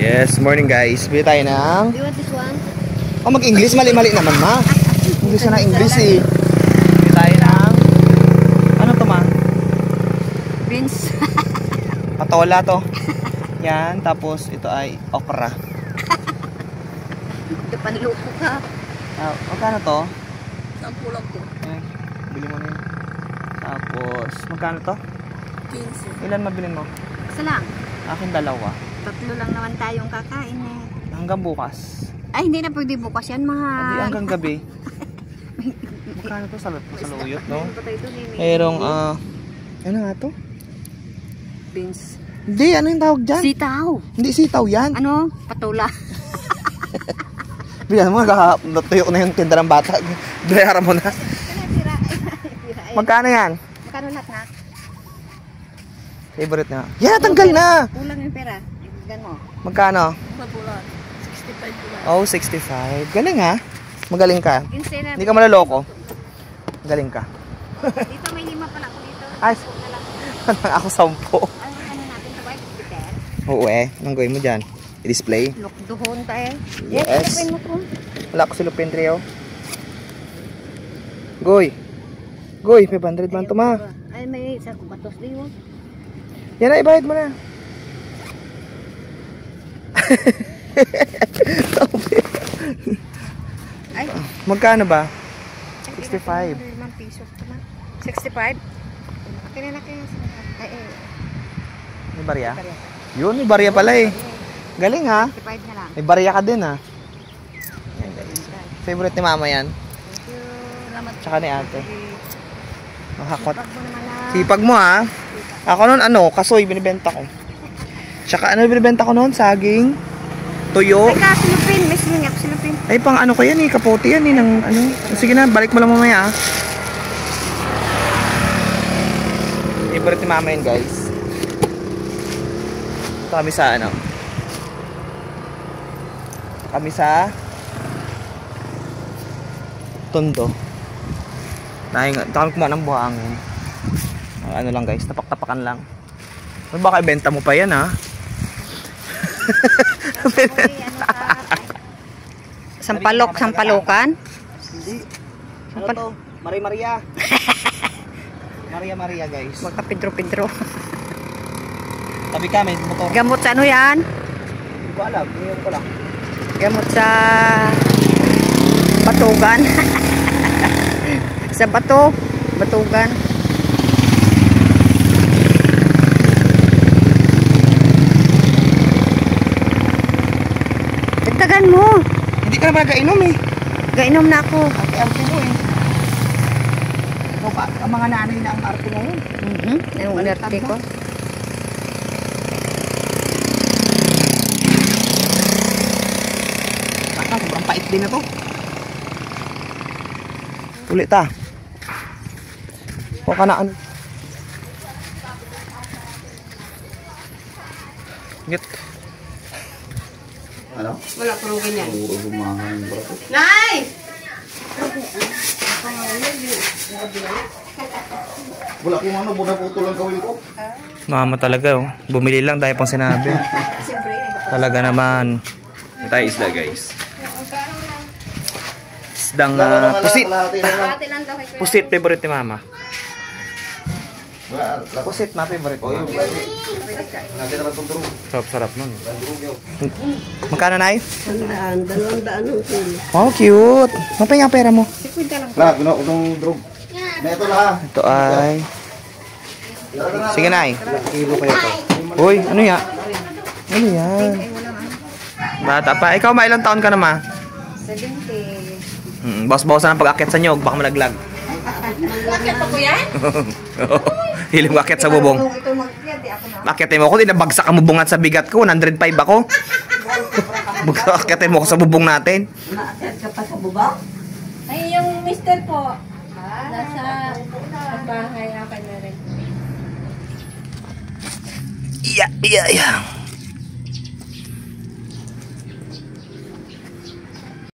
Yes, morning guys. Bili tayo ng... Do you want this one? Oh, mag-English. Mali-mali naman, ma. English na English eh. Bili tayo ng... Ano to, ma? Beans. Patola to. Yan. Tapos ito ay okra. Ito panluko ka. Magkano to? 10 lang po. Bili mo na yun. Tapos, magkano to? 15. Ilan mabilin mo? Isa lang. Akin dalawa. 3 lang naman tayong kakain eh. Hanggang bukas. Ay, hindi na pwede bukas yan, mahal. Hindi hanggang gabi. Magkano to? Saluyot, no? Meron pa tayo dun eh. Merong, ano nga to? Beans. Hindi, ano yung tawag dyan? Sitaw. Hindi sitaw yan. Ano? Patola. Bilan mo, natuyo na yung tinda ng bata. Bayaran mo na. Magkano yan? Magkano lahat na? Favorite na. Yan, tanggal na! Kulang yung pera. Ibigyan mo. Magkano? Kulang. 65 kulang. Oh, 65. Galing ha? Magaling ka. Hindi ka Hindi malaloko. Galing ka. Dito may 5 pala ako dito. Ay, ako 10. Ano natin ito ba? Peter? Oo anong gawin mo dyan? I-display? Lukduhon tayo. Yes. Silupin mo ko. Wala ko silupin, Trio. Goy. Goy, 500 man to, ma. Ay, may isa ko batos din mo. Yan na, ibayad mo na. Ay, Magkano ba? 65. 5 piso. 65? Kinanaki yan. Ay, May barya? Yun, may barya pala eh. Galing ha? 65 na lang. May barya ka din ha? Yan, guys. Favorite ni mama yan. Thank you. Salamat. Tsaka ni ate. Mahakot. Sipag mo naman na. Sipag mo ha? Ako nun kasoy binibenta ko. Tsaka ano binibenta ko nun? Saging, tuyo. Teka, silupin. May siningap silupin. Ay pang ano ko yan eh, kapote yan eh ng ano. Sige na, balik mo lang mamaya ah. Favorite ni mama yun guys. Ito kami sa ano. Kami sa Tondo. Dahil kami kumain ng buhangin. Ano lang guys, tapak-tapakan lang. Baka ibenta mo pa yan ha. Sampalokan? Hindi. Ano to? Maria. Maria guys. Magka Pedro. Tabi ka, may motor. Gamot sa ano yan? Hindi ko alam, ngayon ko lang. Gamot sa batugan. Sa batugan. Dagdagan mo. Hindi ka naman nagainom eh. Gainom na ako. Arte mo eh. Ang mga nanay na ang arte ngayon. Anong inarte ko? Saka, sobrang pait din na to. Ulit ta. Huwag ka na ano. Ngit. Ano? Wala puro ganyan. Puro bumangan yung braso. Nay! Wala kung ano, bunaputo lang gawin ko. Mama talaga oh. Bumili lang dahil pang sinabi. Talaga naman. Ito tayo isda guys. Isdang pusit. Pusit favorite ni mama. Pusit na favorite ko. Natin naman itong durog. Sarap nun. Magkano na 200 Oh, cute. Mapay nga pera mo. 50 lang. Lahat, itong durog. Na ito lang. Ito ay... Sige na Kilo kaya ito. Uy, ano yan? Ano yan? Bata pa. Ikaw ma, ilang taon ka na ma? 70. Bawas-bawasan ang pag-akit sa nyog. Baka malaglag. Bakit pa po yan? Hiling akit sa bubong. Akitin mo ako, dinabagsak ang bubungan sa bigat ko. 105 ako. Akitin mo ako sa bubong natin. Nakakit ka pa sa bubong? Ay, yung mister po. Nasa bahay ako na rin. Iya.